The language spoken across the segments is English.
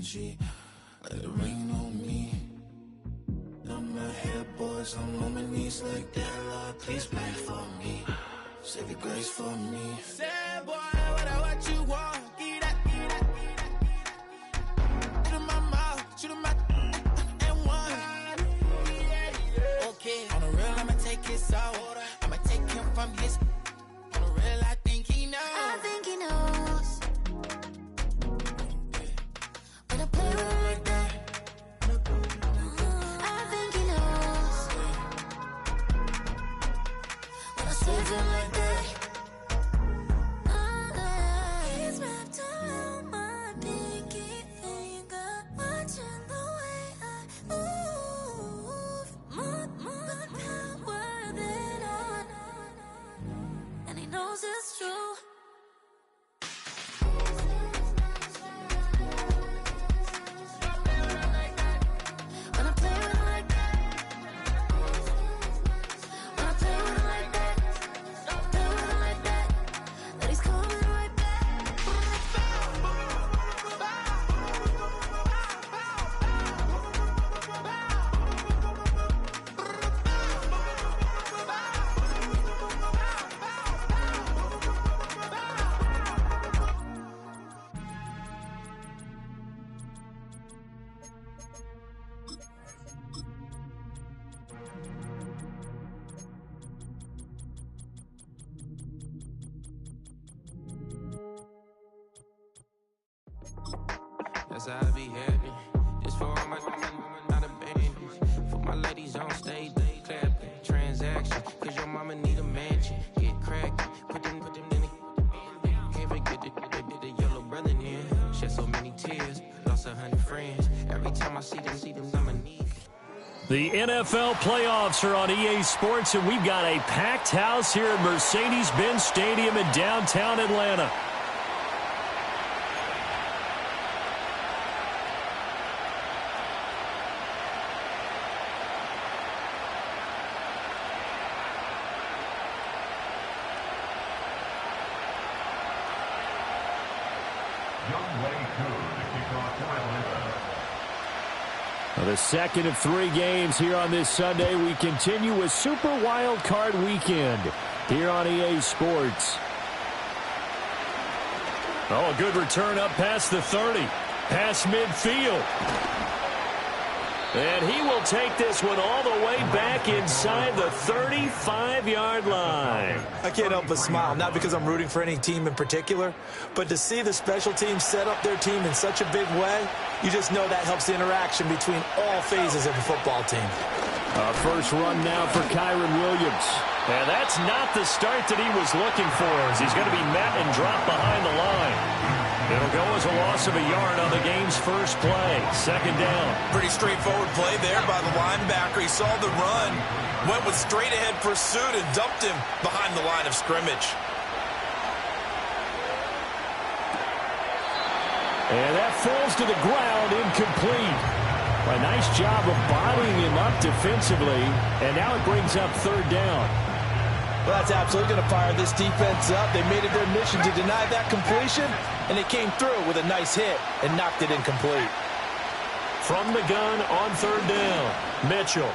energy. Let it rain on me. On my head, boys, I'm on my knees like that. Lord, please pray for me. Save your grace for me. Say, boy, what you want? Get that, get that, get that. Shoot in my mouth, shoot in my and one. Okay, on the real, I'ma take his soul. I'ma take him from his. On the real, I think he knows. I think he knows. When I play with him like that. I think he knows. When I save him like that. He's wrapped around my pinky finger, watching the way I move. More power than on. And he knows it's true. When I play with him like that. When I play with him like that. Play with him like that. That he's coming right back. That's how I be heading. Just for all my not abandoned. For my ladies on stage, they clapping. Transaction, cause your mama need a mansion. Get crackin', put them in the. Can't forget the yellow brother in. Shed so many tears, lost 100 friends. Every time I see them on my knees. The NFL playoffs are on EA Sports, and we've got a packed house here at Mercedes-Benz Stadium in downtown Atlanta. The second of 3 games here on this Sunday. We continue with Super Wild Card Weekend here on EA Sports. Oh, a good return up past the 30. Past midfield. And he will take this one all the way back inside the 35-yard line. I can't help but smile, not because I'm rooting for any team in particular, but to see the special teams set up their team in such a big way, you just know that helps the interaction between all phases of the football team. First run now for Kyron Williams. And that's not the start that he was looking for, as he's going to be met and dropped behind the line. It'll go as a loss of a yard on the game's first play. Second down. Pretty straightforward play there by the linebacker. He saw the run, went with straight-ahead pursuit, and dumped him behind the line of scrimmage. And that falls to the ground, incomplete. A nice job of bodying him up defensively, and now it brings up third down. Well, that's absolutely going to fire this defense up. They made it their mission to deny that completion, and they came through with a nice hit and knocked it incomplete. From the gun on third down, Mitchell.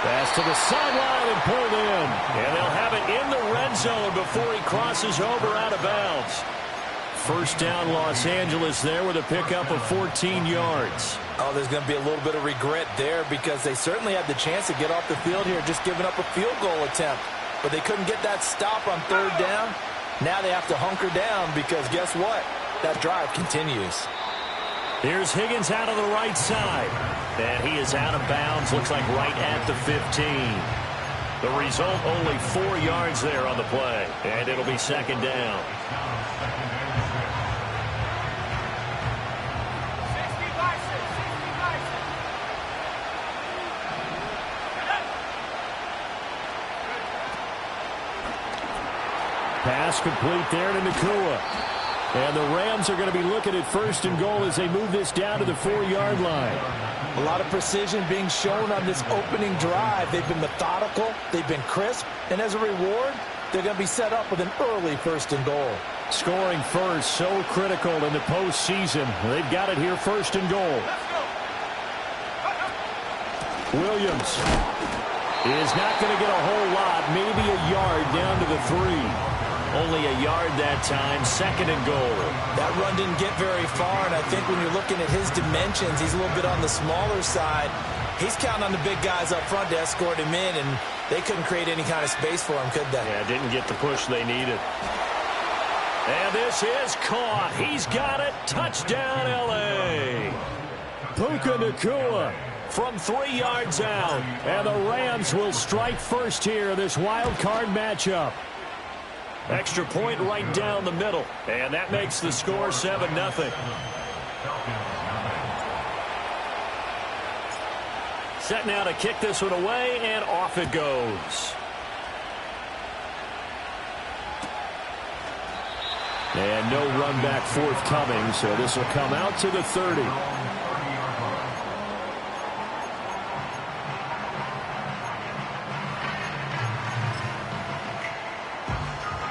Pass to the sideline and pulled in. And they'll have it in the red zone before he crosses over out of bounds. First down, Los Angeles there with a pickup of 14 yards. Oh, there's going to be a little bit of regret there because they certainly had the chance to get off the field here, just giving up a field goal attempt. But they couldn't get that stop on third down. Now they have to hunker down because guess what? That drive continues. Here's Higgins out of the right side. And he is out of bounds, looks like right at the 15. The result, only 4 yards there on the play. And it'll be second down. Pass complete there to Nakua. And the Rams are going to be looking at first and goal as they move this down to the 4-yard line. A lot of precision being shown on this opening drive. They've been methodical, they've been crisp, and as a reward, they're going to be set up with an early first and goal. Scoring first, so critical in the postseason. They've got it here, first and goal. Williams is not going to get a whole lot, maybe a yard down to the 3. Only a yard that time, second and goal. That run didn't get very far, and I think when you're looking at his dimensions, he's a little bit on the smaller side. He's counting on the big guys up front to escort him in, and they couldn't create any kind of space for him, could they? Yeah, didn't get the push they needed. And this is caught. He's got it. Touchdown, L.A. Puka Nacua from 3 yards out. And the Rams will strike first here, this wild card matchup. Extra point right down the middle. And that makes the score 7-0. Set now to kick this one away, and off it goes. And no run back forthcoming, so this will come out to the 30.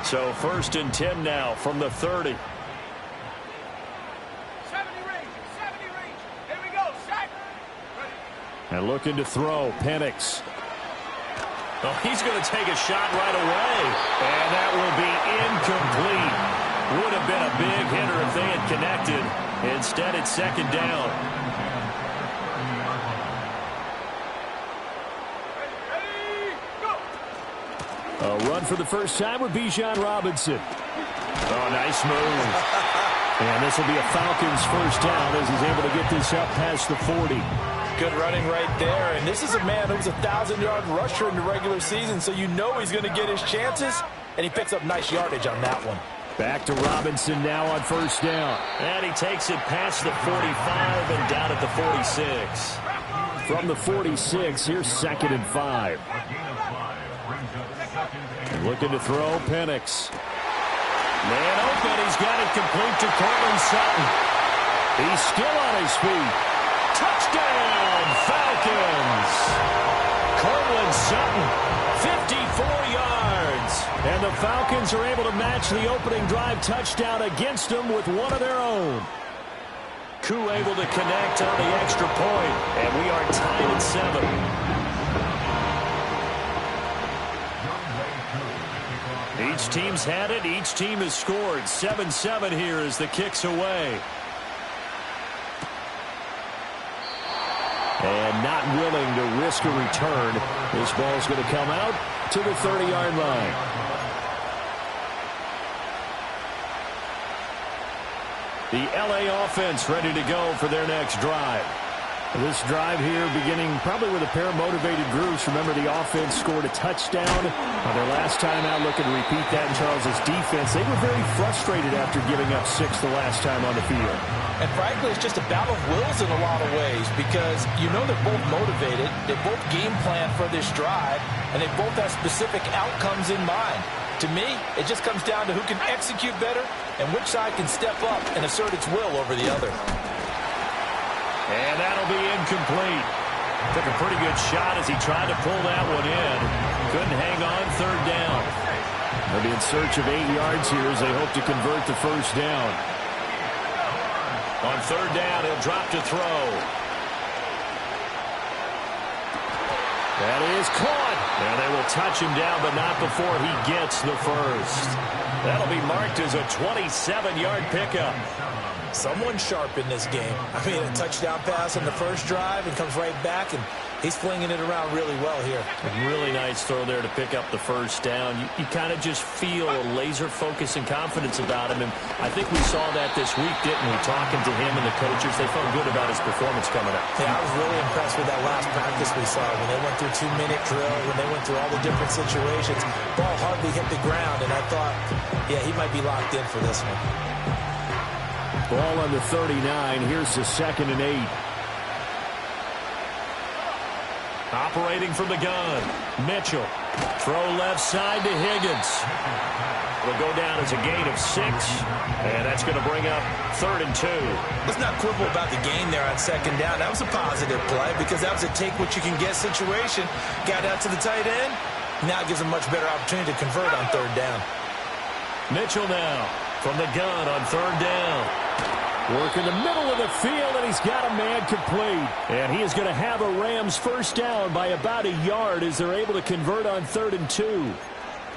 So first and 10 now from the 30. 70 range. Here we go. Sack. And looking to throw, Penix. Oh, he's going to take a shot right away. And that will be incomplete. Would have been a big hitter if they had connected. Instead, it's second down. A run for the first time with Bijan Robinson. Oh, nice move. And this will be a Falcons first down as he's able to get this up past the 40. Good running right there. And this is a man who was a 1,000-yard rusher in the regular season, so you know he's going to get his chances. And he picks up nice yardage on that one. Back to Robinson now on first down. And he takes it past the 45 and down at the 46. From the 46, here's second and 5. Looking to throw, Penix. Man open, he's got it complete to Cortland Sutton. He's still on his feet. Touchdown, Falcons! Cortland Sutton, 54 yards. And the Falcons are able to match the opening drive touchdown against them with one of their own. Koo able to connect on the extra point, and we are tied at 7. Each team's had it. Each team has scored. 7-7 here as the kick's away. And not willing to risk a return. This ball's going to come out to the 30-yard line. The L.A. offense ready to go for their next drive. This drive here beginning probably with a pair of motivated groups. Remember, the offense scored a touchdown on their last time out. Looking to repeat that in Charles's defense. They were very frustrated after giving up 6 the last time on the field. And frankly, it's just a battle of wills in a lot of ways because you know they're both motivated. They both game plan for this drive, and they both have specific outcomes in mind. To me, it just comes down to who can execute better and which side can step up and assert its will over the other. And that'll be incomplete. Took a pretty good shot as he tried to pull that one in. Couldn't hang on, third down. They'll be in search of 8 yards here as they hope to convert the first down. On third down, he'll drop to throw. That is caught. And they will touch him down, but not before he gets the first. That'll be marked as a 27-yard pickup. Someone sharp in this game. I mean, a touchdown pass on the first drive and comes right back, and he's flinging it around really well here. A really nice throw there to pick up the first down. You kind of just feel a laser focus and confidence about him, and I think we saw that this week, didn't we? Talking to him and the coaches, they felt good about his performance coming up. Yeah, I was really impressed with that last practice we saw when they went through 2-minute drill, when they went through all the different situations. Ball hardly hit the ground, and I thought, yeah, he might be locked in for this one. Ball on the 39. Here's the 2nd and 8. Operating from the gun. Mitchell. Throw left side to Higgins. It'll go down as a gain of 6. And that's going to bring up 3rd and 2. Let's not quibble about the gain there on 2nd down. That was a positive play because that was a take-what-you-can-get situation. Got out to the tight end. Now it gives a much better opportunity to convert on 3rd down. Mitchell now. from the gun on third down. Working the middle of the field, and he's got a man complete. And he is going to have a Rams first down by about a yard as they're able to convert on 3rd and 2.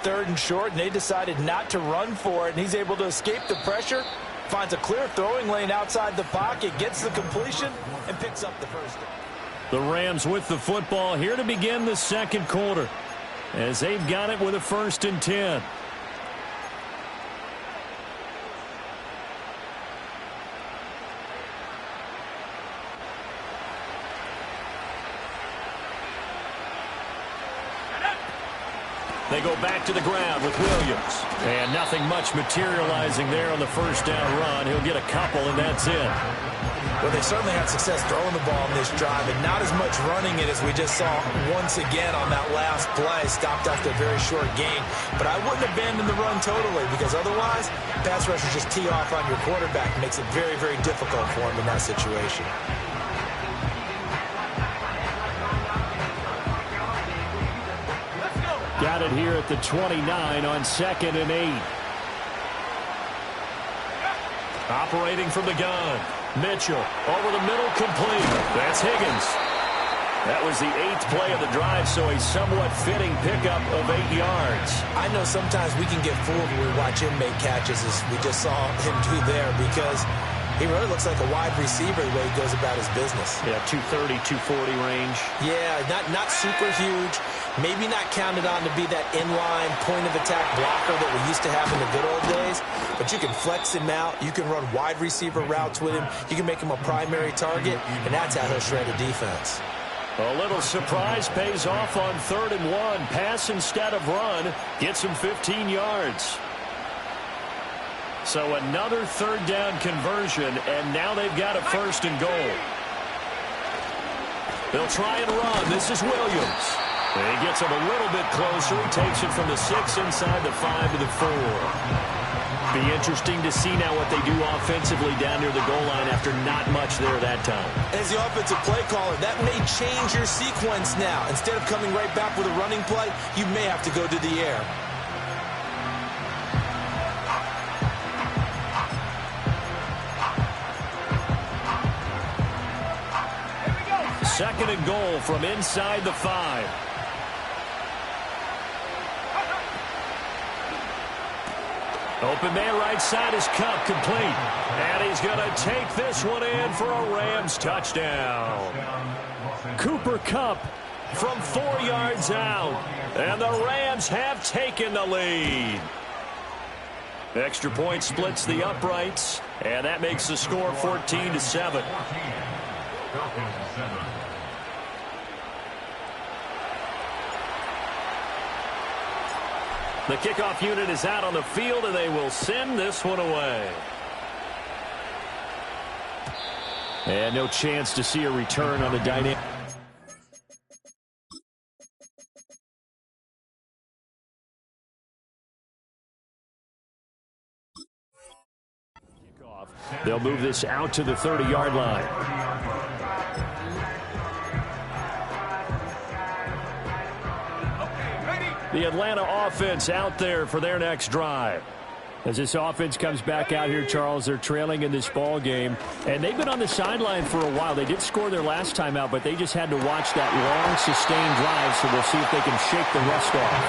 3rd and short, and they decided not to run for it, and he's able to escape the pressure, finds a clear throwing lane outside the pocket, gets the completion, and picks up the first down. The Rams with the football here to begin the second quarter as they've got it with a 1st and 10. They go back to the ground with Williams. And nothing much materializing there on the first down run. He'll get a couple, and that's it. Well, they certainly had success throwing the ball in this drive, and not as much running it as we just saw once again on that last play. Stopped after a very short gain. But I wouldn't abandon the run totally, because otherwise, pass rushers just tee off on your quarterback. It makes it very, very difficult for him in that situation. Got it here at the 29 on 2nd and 8. Operating from the gun. Mitchell over the middle, complete. That's Higgins. That was the 8th play of the drive, so a somewhat fitting pickup of 8 yards. I know sometimes we can get fooled when we watch him make catches, as we just saw him do there, because he really looks like a wide receiver the way he goes about his business. Yeah, 230, 240 range. Yeah, not super huge. Maybe not counted on to be that inline point-of-attack blocker that we used to have in the good old days. But you can flex him out. You can run wide receiver routes with him. You can make him a primary target, and that's how he'll shred a defense. A little surprise pays off on 3rd and 1. Pass instead of run. Gets him 15 yards. So another 3rd down conversion, and now they've got a 1st and goal. They'll try and run. This is Williams. And he gets him a little bit closer. He takes it from the 6 inside the 5 to the 4. Be interesting to see now what they do offensively down near the goal line after not much there that time. As the offensive play caller, that may change your sequence now. Instead of coming right back with a running play, you may have to go to the air. Second and goal from inside the 5. Open man right side is Kupp, complete. And he's going to take this one in for a Rams touchdown. Cooper Kupp from 4 yards out. And the Rams have taken the lead. Extra point splits the uprights. And that makes the score 14-7. The kickoff unit is out on the field, and they will send this one away. And no chance to see a return on the dynamic. They'll move this out to the 30-yard line. The Atlanta offense out there for their next drive. As this offense comes back out here, Charles, they're trailing in this ball game. And they've been on the sideline for a while. They did score their last time out, but they just had to watch that long, sustained drive, so we'll see if they can shake the rest off.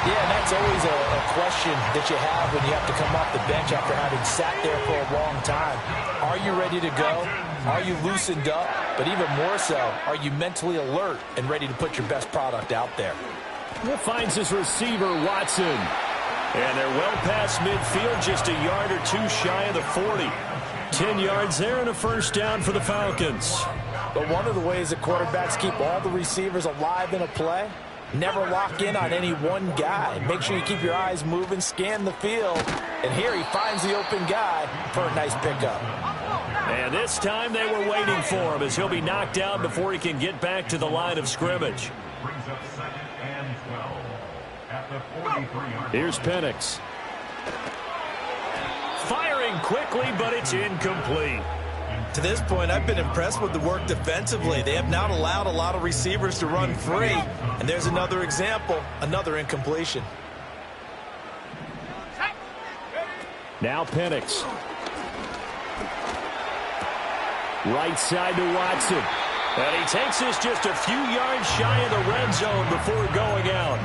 Yeah, and that's always a question that you have when you have to come off the bench after having sat there for a long time. Are you ready to go? Are you loosened up? But even more so, are you mentally alert and ready to put your best product out there? Finds his receiver, Watson. And they're well past midfield, just a yard or two shy of the 40. 10 yards there and a first down for the Falcons. But one of the ways that quarterbacks keep all the receivers alive in a play, never lock in on any one guy. Make sure you keep your eyes moving, scan the field. And here he finds the open guy for a nice pickup. And this time they were waiting for him as he'll be knocked out before he can get back to the line of scrimmage. Here's Penix. Firing quickly, but it's incomplete. To this point, I've been impressed with the work defensively. They have not allowed a lot of receivers to run free. And there's another example, another incompletion. Now Penix. Right side to Watson. And he takes this just a few yards shy of the red zone before going out.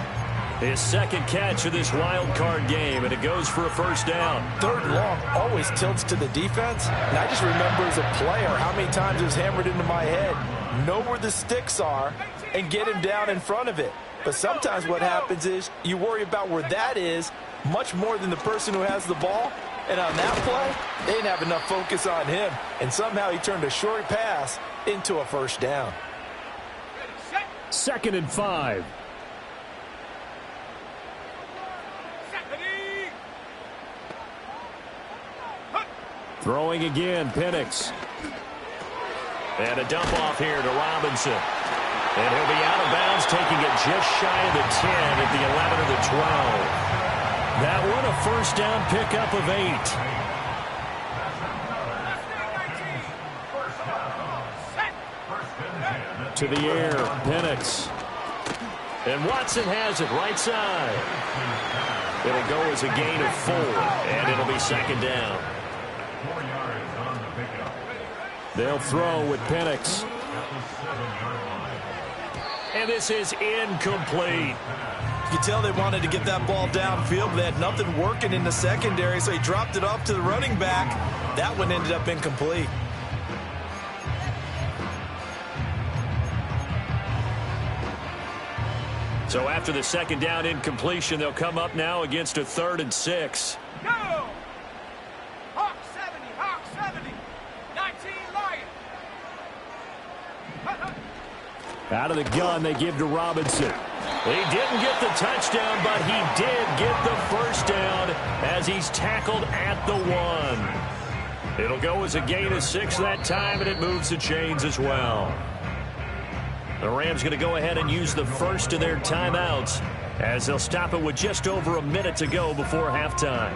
His second catch of this wild card game, and it goes for a first down. Third and long always tilts to the defense. And I just remember as a player how many times it was hammered into my head. Know where the sticks are and get him down in front of it. But sometimes what happens is you worry about where that is much more than the person who has the ball. And on that play, they didn't have enough focus on him. And somehow he turned a short pass into a first down. 2nd and 5. Throwing again, Penix. And a dump off here to Robinson. And he'll be out of bounds, taking it just shy of the 10 at the 11 or the 12. That one a first down pickup of 8. To the air, Penix. And Watson has it right side. It'll go as a gain of 4, and it'll be second down. They'll throw with Penix. And this is incomplete. You can tell they wanted to get that ball downfield, but they had nothing working in the secondary, so he dropped it off to the running back. That one ended up incomplete. So after the second down incompletion, they'll come up now against a 3rd and 6. Go! Hawk 70, Hawk 70. 19 Lion. Out of the gun, they give to Robinson. He didn't get the touchdown, but he did get the first down as he's tackled at the 1. It'll go as a gain of 6 that time, and it moves the chains as well. The Rams going to go ahead and use the first of their timeouts as they'll stop it with just over a minute to go before halftime.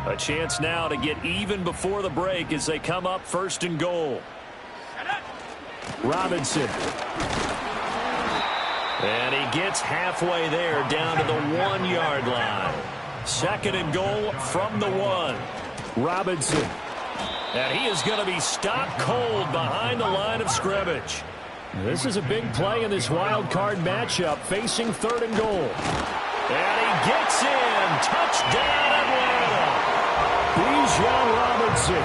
A chance now to get even before the break as they come up 1st and goal. Robinson. And he gets halfway there down to the 1-yard line. 2nd and goal from the 1. Robinson. And he is going to be stopped cold behind the line of scrimmage. This is a big play in this wild card matchup facing 3rd and goal. And he gets in. Touchdown Atlanta. Bijan Robinson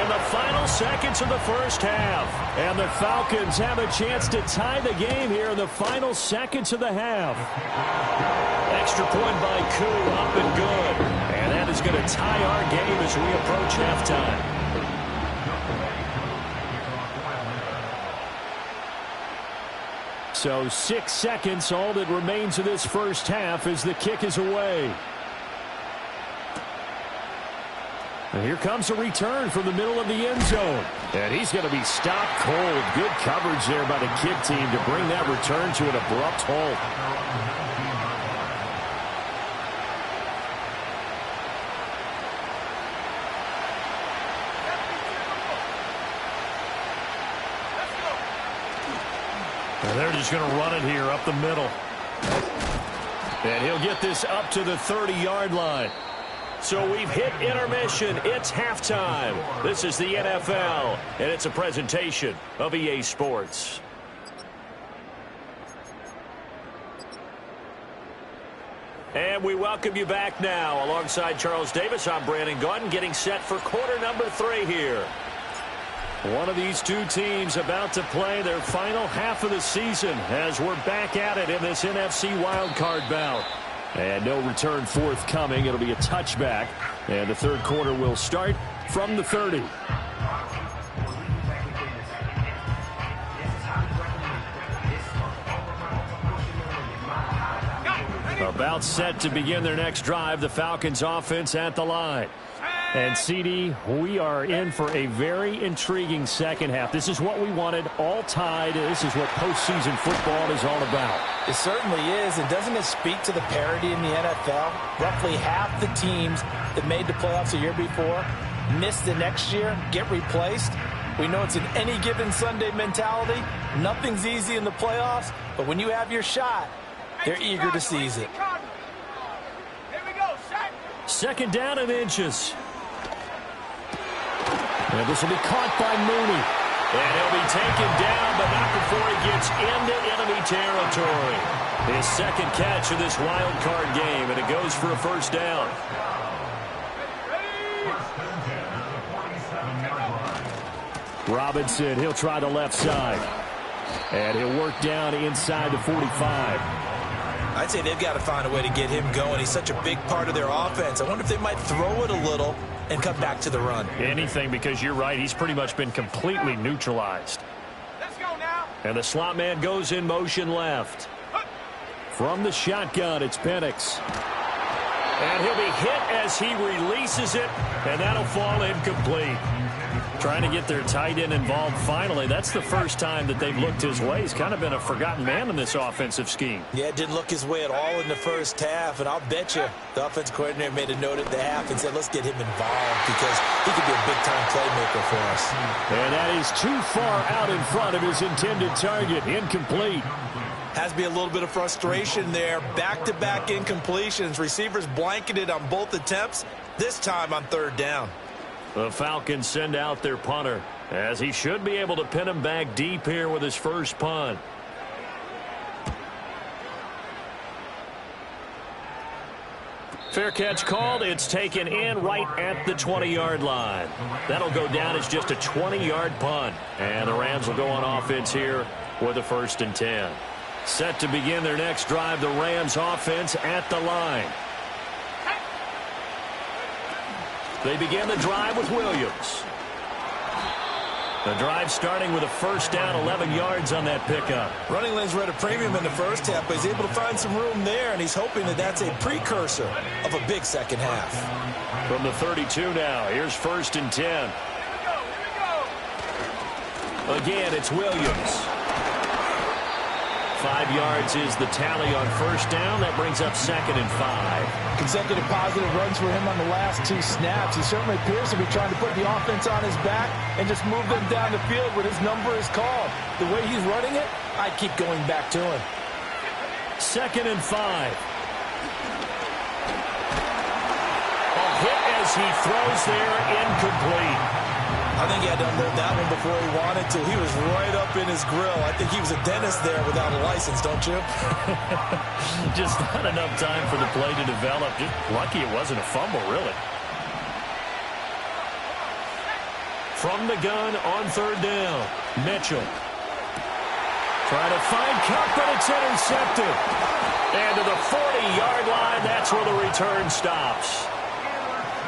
in the final seconds of the first half. And the Falcons have a chance to tie the game here in the final seconds of the half. Extra point by Koo, up and good. And that is going to tie our game as we approach halftime. So 6 seconds, all that remains of this first half as the kick is away. And here comes a return from the middle of the end zone. And he's going to be stopped cold. Good coverage there by the kick team to bring that return to an abrupt halt. And they're just going to run it here up the middle. And he'll get this up to the 30-yard line. So we've hit intermission. It's halftime. This is the NFL, and it's a presentation of EA Sports. And we welcome you back now. Alongside Charles Davis, I'm Brandon Gaudin, getting set for quarter number 3 here. One of these two teams about to play their final half of the season as we're back at it in this NFC wildcard bout. And no return forthcoming. It'll be a touchback. And the third quarter will start from the 30. About set to begin their next drive. The Falcons offense at the line. And, CD, we are in for a very intriguing second half. This is what we wanted, all tied. This is what postseason football is all about. It certainly is, and doesn't it speak to the parity in the NFL? Roughly half the teams that made the playoffs a year before miss the next year, get replaced. We know it's an any given Sunday mentality. Nothing's easy in the playoffs, but when you have your shot, they're eager to seize it. Here we go, set. Second down and inches. And this will be caught by Mooney. And he'll be taken down, but not before he gets into enemy territory. His second catch of this wild card game, and it goes for a first down. Robinson, he'll try the left side. And he'll work down inside the 45. I'd say they've got to find a way to get him going. He's such a big part of their offense. I wonder if they might throw it a little and come back to the run. Anything, because you're right. He's pretty much been completely neutralized. Let's go now. And the slot man goes in motion left. From the shotgun, it's Penix. And he'll be hit as he releases it, and that'll fall incomplete. Trying to get their tight end involved finally. That's the first time that they've looked his way. He's kind of been a forgotten man in this offensive scheme. Yeah, it didn't look his way at all in the first half, and I'll bet you the offense coordinator made a note at the half and said, let's get him involved because he could be a big-time playmaker for us. And that is too far out in front of his intended target. Incomplete. Has to be a little bit of frustration there. Back-to-back incompletions. Receivers blanketed on both attempts, this time on third down. The Falcons send out their punter, as he should be able to pin him back deep here with his first punt. Fair catch called. It's taken in right at the 20-yard line. That'll go down as just a 20-yard punt. And the Rams will go on offense here with a 1st and 10. Set to begin their next drive, the Rams offense at the line. They begin the drive with Williams. The drive starting with a first down, 11 yards on that pickup. Running lanes were at a premium in the first half, but he's able to find some room there, and he's hoping that that's a precursor of a big second half. From the 32 now, here's 1st and 10. Here we go. Again, it's Williams. 5 yards is the tally on first down. That brings up 2nd and 5. Consecutive positive runs for him on the last 2 snaps. He certainly appears to be trying to put the offense on his back and just move them down the field when his number is called. The way he's running it, I'd keep going back to him. 2nd and 5. A hit as he throws there, incomplete. I think he had to unload that one before he wanted to. He was right up in his grill. I think he was a dentist there without a license, don't you? Just not enough time for the play to develop. Just lucky it wasn't a fumble, really. From the gun on third down, Mitchell. Trying to find Cup, but it's intercepted. And to the 40-yard line, that's where the return stops.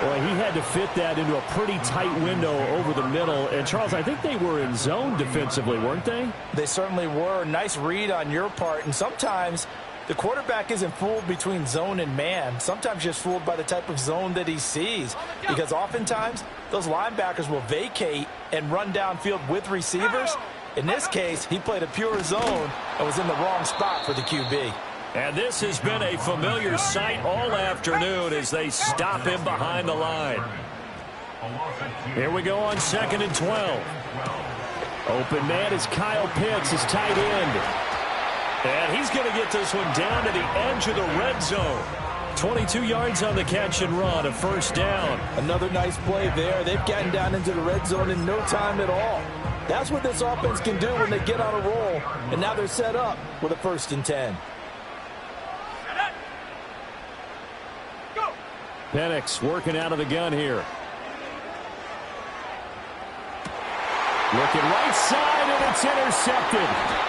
Boy, he had to fit that into a pretty tight window over the middle. And, Charles, I think they were in zone defensively, weren't they? They certainly were. Nice read on your part. And sometimes the quarterback isn't fooled between zone and man. Sometimes just fooled by the type of zone that he sees. Because oftentimes, those linebackers will vacate and run downfield with receivers. In this case, he played a pure zone and was in the wrong spot for the QB. And this has been a familiar sight all afternoon as they stop him behind the line. Here we go on 2nd and 12. Open man is Kyle Pitts, his tight end. And he's going to get this one down to the edge of the red zone. 22 yards on the catch and run, a first down. Another nice play there. They've gotten down into the red zone in no time at all. That's what this offense can do when they get on a roll. And now they're set up with a 1st and 10. Penix working out of the gun here. Looking right side, and it's intercepted.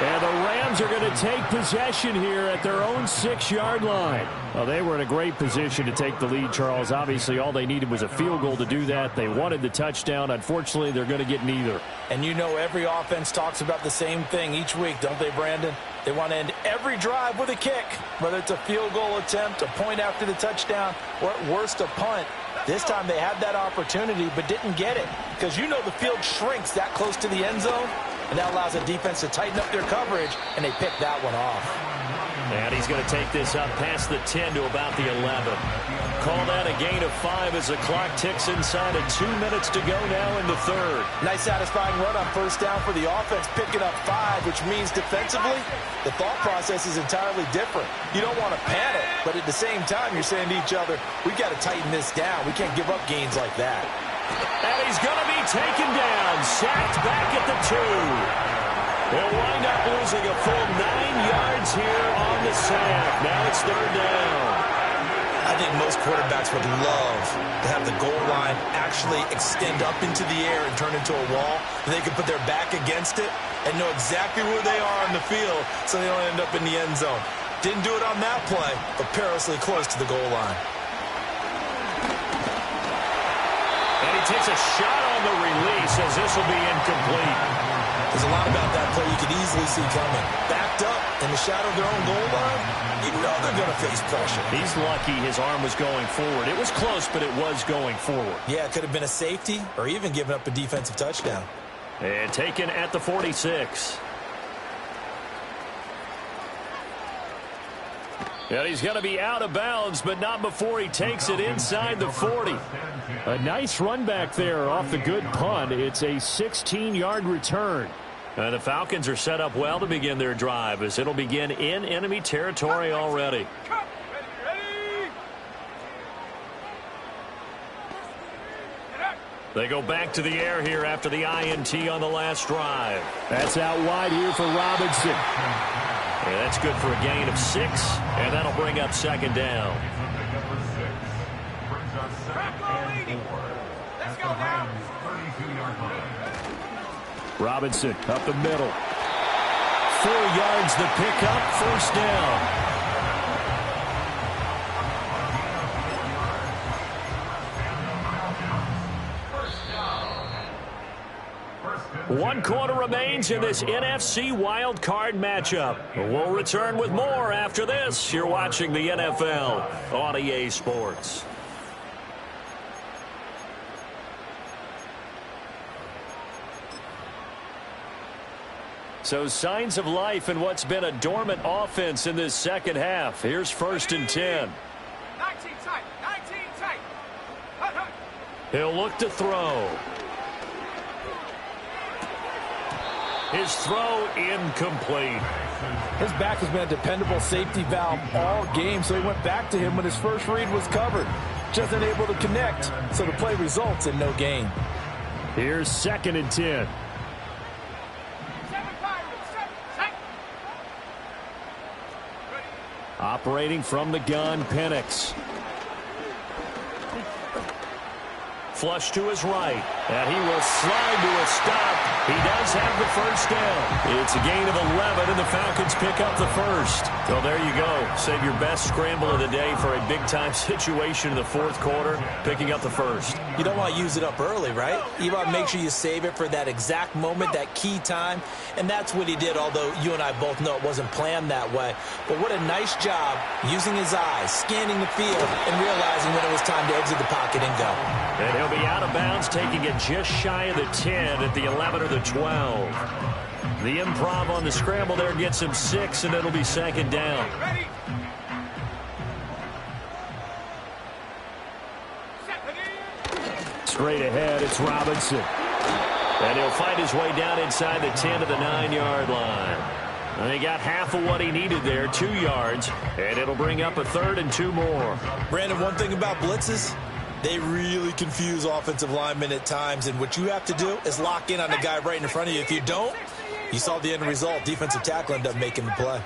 And the Rams are going to take possession here at their own 6-yard line. Well, they were in a great position to take the lead, Charles. Obviously, all they needed was a field goal to do that. They wanted the touchdown. Unfortunately, they're going to get neither. And you know every offense talks about the same thing each week, don't they, Brandon? They want to end every drive with a kick, whether it's a field goal attempt, a point after the touchdown, or at worst a punt. This time they had that opportunity but didn't get it because you know the field shrinks that close to the end zone, and that allows the defense to tighten up their coverage, and they pick that one off. And he's going to take this up past the 10 to about the 11. Call that a gain of 5 as the clock ticks inside of 2 minutes to go now in the third. Nice satisfying run on first down for the offense, picking up 5, which means defensively, the thought process is entirely different. You don't want to panic, but at the same time, you're saying to each other, we've got to tighten this down. We can't give up gains like that. And he's going to be taken down, sacked back at the 2. They'll wind up losing a full 9 yards here on the sack. Now it's third down. I think most quarterbacks would love to have the goal line actually extend up into the air and turn into a wall. They could put their back against it and know exactly where they are on the field so they don't end up in the end zone. Didn't do it on that play, but perilously close to the goal line. And he takes a shot on the release as this will be incomplete. There's a lot about that play you could easily see coming. Backed up in the shadow of their own goal line, you know they're going to face pressure. He's lucky his arm was going forward. It was close, but it was going forward. Yeah, it could have been a safety or even given up a defensive touchdown. And taken at the 46. And he's going to be out of bounds, but not before he takes it inside the 40. A nice run back there off the good punt. It's a 16-yard return. And the Falcons are set up well to begin their drive as it'll begin in enemy territory already. They go back to the air here after the INT on the last drive. That's out wide here for Robinson. And that's good for a gain of 6, and that'll bring up second down. Let's go now. Robinson up the middle. 4 yards the pickup, first down. One quarter remains in this NFC wild card matchup. We'll return with more after this. You're watching the NFL on EA Sports. So signs of life in what's been a dormant offense in this second half. Here's 1st and 10. 19 tight. 19 tight. He'll look to throw. His throw incomplete. His back has been a dependable safety valve all game, so he went back to him when his first read was covered. Just unable to connect, so the play results in no gain. Here's 2nd and 10. Operating from the gun, Penix. Flush to his right, and he will slide to a stop. He does have the first down. It's a gain of 11, and the Falcons pick up the first. So there you go. Save your best scramble of the day for a big-time situation in the fourth quarter, picking up the first. You don't want to use it up early, right? You want to make sure you save it for that exact moment, that key time, and that's what he did, although you and I both know it wasn't planned that way. But what a nice job using his eyes, scanning the field, and realizing when it was time to exit the pocket and go. And he'll be out of bounds, taking it just shy of the 10 at the 11 or the 12. The improv on the scramble there gets him 6, and it'll be second down. Ready? Straight ahead, it's Robinson. And he'll find his way down inside the 10 to the 9-yard line. And he got half of what he needed there, 2 yards, and it'll bring up a 3rd and 2 more. Brandon, one thing about blitzes, they really confuse offensive linemen at times, and what you have to do is lock in on the guy right in front of you. If you don't, you saw the end result. Defensive tackle ended up making the play.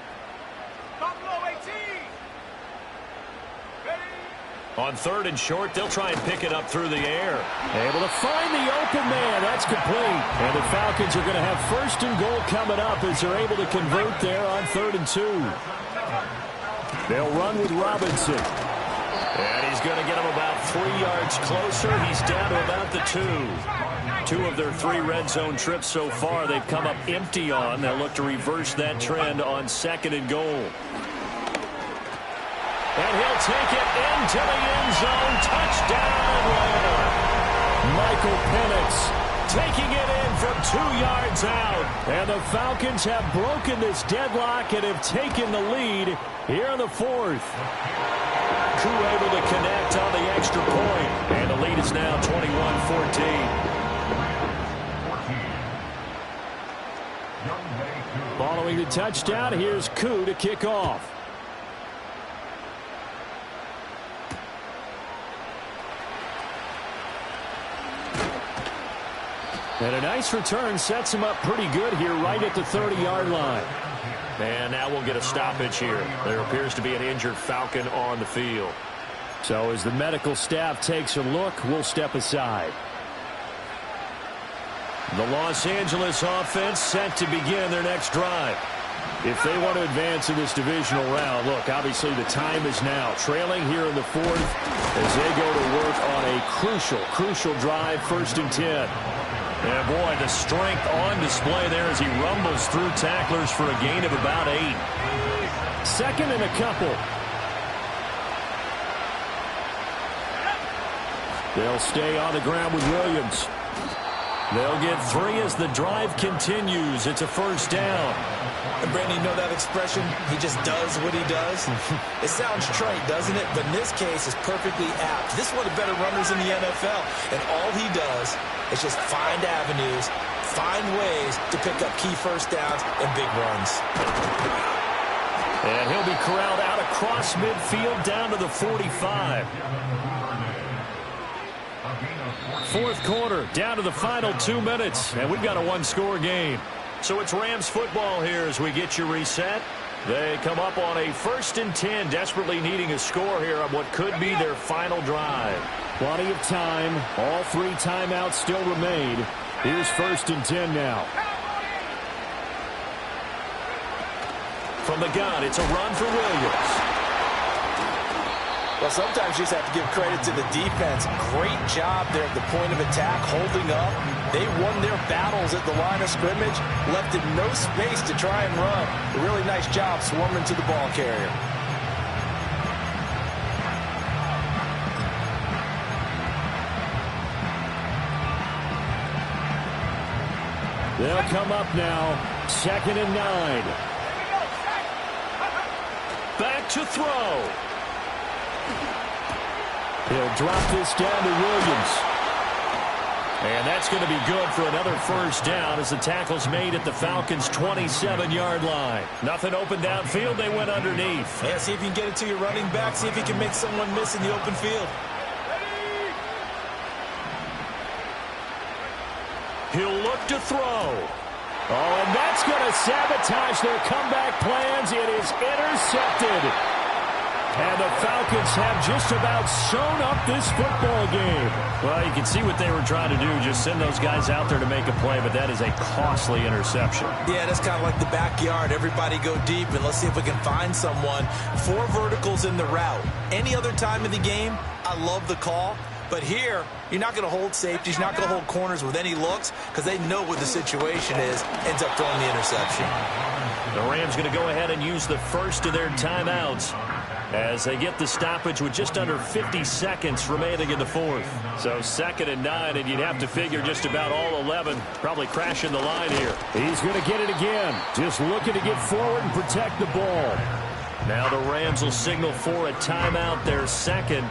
On 3rd and short, they'll try and pick it up through the air. Able to find the open man. That's complete. And the Falcons are going to have 1st and goal coming up as they're able to convert there on 3rd and 2. They'll run with Robinson. And he's going to get him about 3 yards closer. He's down to about the 2. 2 of their 3 red zone trips so far they've come up empty on. They'll look to reverse that trend on 2nd and goal. And he'll take it into the end zone. Touchdown, Atlanta. Michael Penix taking it in from 2 yards out. And the Falcons have broken this deadlock and have taken the lead here in the fourth. Koo able to connect on the extra point. And the lead is now 21-14. Following the touchdown, here's Koo to kick off. And a nice return sets him up pretty good here right at the 30-yard line. And now we'll get a stoppage here. There appears to be an injured Falcon on the field. So as the medical staff takes a look, we'll step aside. The Los Angeles offense set to begin their next drive. If they want to advance in this divisional round, look, obviously the time is now. Trailing here in the fourth as they go to work on a crucial drive, 1st and 10. And boy, the strength on display there as he rumbles through tacklers for a gain of about 8. 2nd and a couple. They'll stay on the ground with Williams. They'll get 3 as the drive continues. It's a 1st down. And Brandon, you know that expression? He just does what he does. It sounds trite, doesn't it? But in this case, it's perfectly apt. This is one of the better runners in the NFL. And all he does is just find avenues, find ways to pick up key 1st downs and big runs. And he'll be corralled out across midfield down to the 45. 4th quarter, down to the final 2 minutes. And we've got a 1-score game. So it's Rams football here as we get you reset. They come up on a 1st and 10, desperately needing a score here on what could be their final drive. Plenty of time. All 3 timeouts still remain. Here's 1st and 10 now. From the gun, it's a run for Williams. Well, sometimes you just have to give credit to the defense. Great job there at the point of attack, holding up. They won their battles at the line of scrimmage, left him no space to try and run. A really nice job swarming to the ball carrier. They'll come up now, 2nd and 9. Back to throw. He'll drop this down to Williams. And that's going to be good for another 1st down as the tackle's made at the Falcons' 27-yard line. Nothing open downfield. They went underneath. Yeah, see if you can get it to your running back. See if you can make someone miss in the open field. He'll look to throw. Oh, and that's going to sabotage their comeback plans. It is intercepted. And the Falcons have just about sewn up this football game. Well, you can see what they were trying to do, just send those guys out there to make a play, but that is a costly interception. Yeah, that's kind of like the backyard. Everybody go deep, and let's see if we can find someone. 4 verticals in the route. Any other time of the game, I love the call. But here, you're not going to hold safeties, you're not going to hold corners with any looks because they know what the situation is, ends up throwing the interception. The Rams going to go ahead and use the first of their timeouts as they get the stoppage with just under 50 seconds remaining in the fourth. So 2nd and 9, and you'd have to figure just about all 11 probably crashing the line here. He's going to get it again, just looking to get forward and protect the ball. Now the Rams will signal for a timeout, their 2nd,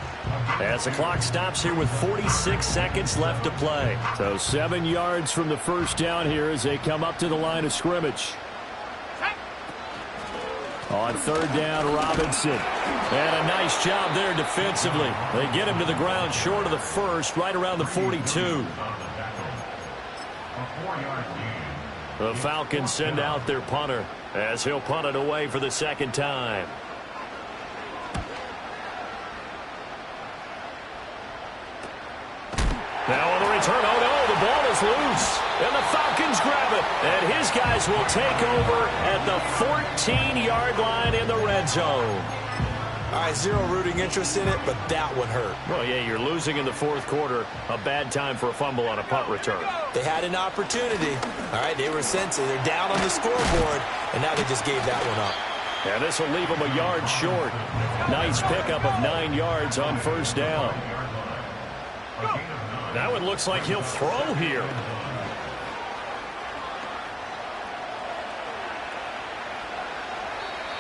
as the clock stops here with 46 seconds left to play. So 7 yards from the 1st down here as they come up to the line of scrimmage. On 3rd down, Robinson. And a nice job there defensively. They get him to the ground short of the 1st, right around the 42. The Falcons send out their punter as he'll punt it away for the 2nd time. Now on the return, oh no, the ball is loose. And the Falcons grab it. And his guys will take over at the 14-yard line in the red zone. All right, zero rooting interest in it, but that one hurt. Well, yeah, you're losing in the 4th quarter. A bad time for a fumble on a punt return. They had an opportunity. All right, they were sensitive. They're down on the scoreboard, and now they just gave that one up. And this will leave them a yard short. Nice pickup of 9 yards on 1st down. That one looks like he'll throw here.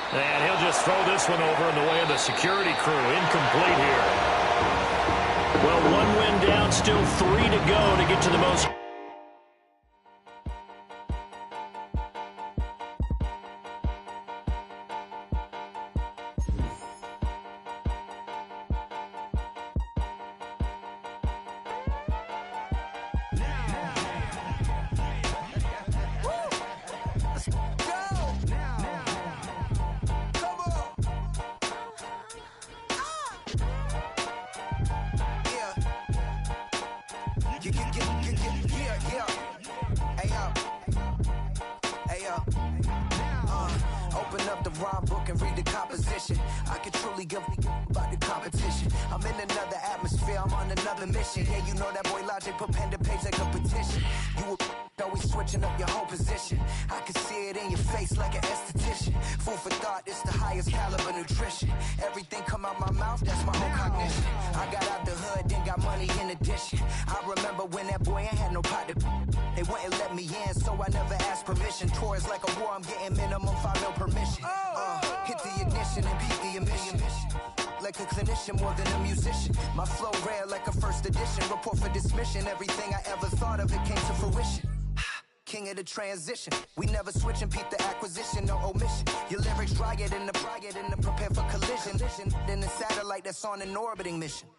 And he'll just throw this one over in the way of the security crew. Incomplete here. Well, one win down, still 3 to go to get to the most. Open up the rhyme book and read the composition. I can truly give about the competition. I'm in another atmosphere, I'm on another mission. Yeah, you know that boy Logic put pen to page like a petition. You always switching up your whole position. I can see it in your face like an esthetician. Food for thought, it's the highest caliber nutrition. Everything come out my mouth, that's my own cognition. I got out the hood, then got money in addition. I remember when that boy ain't had no pot to. They wouldn't let me in, so I never asked permission. Tours like a war, I'm getting minimum 5 mil permission. Hit the ignition and beat the emission. Like a clinician more than a musician. My flow rare like a first edition. Report for dismission. Everything I ever thought of, it came to fruition. King of the transition. We never switch and peep the acquisition, no omission. Your lyrics drier than the prepare for collision. Then the satellite that's on an orbiting mission.